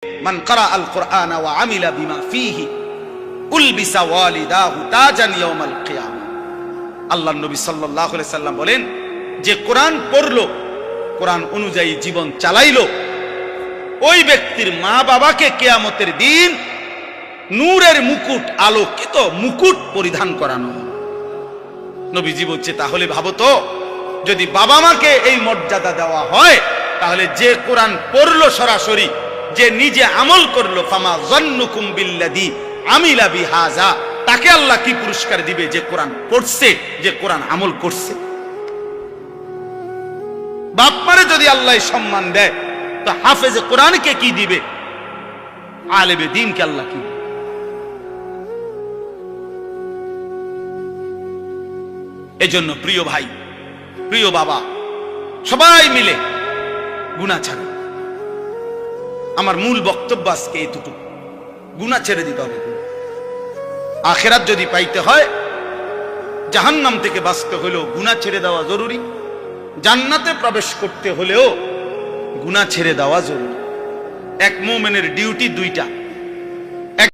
মান ক্বারা আল কুরআন ওয়া আমিলা বিমা ফীহি উলবিসা ওয়ালিদাহু তাজান ইয়াউমাল কিয়ামা। আল্লাহর নবী সাল্লাল্লাহু আলাইহি সাল্লাম বলেন, যে কোরআন পড়লো, কোরআন অনুযায়ী জীবন চালাইলো, ওই ব্যক্তির মা বাবাকে কিয়ামতের দিন নূরের মুকুট, আলোকিত মুকুট পরিধান করানো হবে। নবীজি বলছে, তাহলে ভাবো তো, যদি বাবা মাকে এই মর্যাদা দেওয়া হয়, তাহলে যে কোরআন পড়লো সরাসরি, যে নিজে আমল করলো, ফামা যান্নুকুম বিল্লাযী আমিলা বিহাযা, তাকে আল্লাহ কি পুরস্কার দিবে? যে কোরআন পড়ছে, যে কোরআন আমল করছে। বাপ মারে যদি আল্লাহ সম্মান দেয়, তো হাফেজে কোরআনকে কি দিবে? আলেমে দ্বীনকে আল্লাহ কি দিবে? এজন্য প্রিয় ভাই, প্রিয় বাবা, সবাই মিলে গুনাহ ছাড়ে। আমার মূল বক্তব্য আজকে এতটুকু, গুনাহ ছেড়ে দিতে হবে। আখিরাত যদি পাইতে হয়, জাহান্নাম থেকে বাঁচতে হলেও গুনাহ ছেড়ে দেওয়া জরুরি, জান্নাতে প্রবেশ করতে হলেও গুনাহ ছেড়ে দেওয়া জরুরি। এক মুমিনের ডিউটি দুইটা,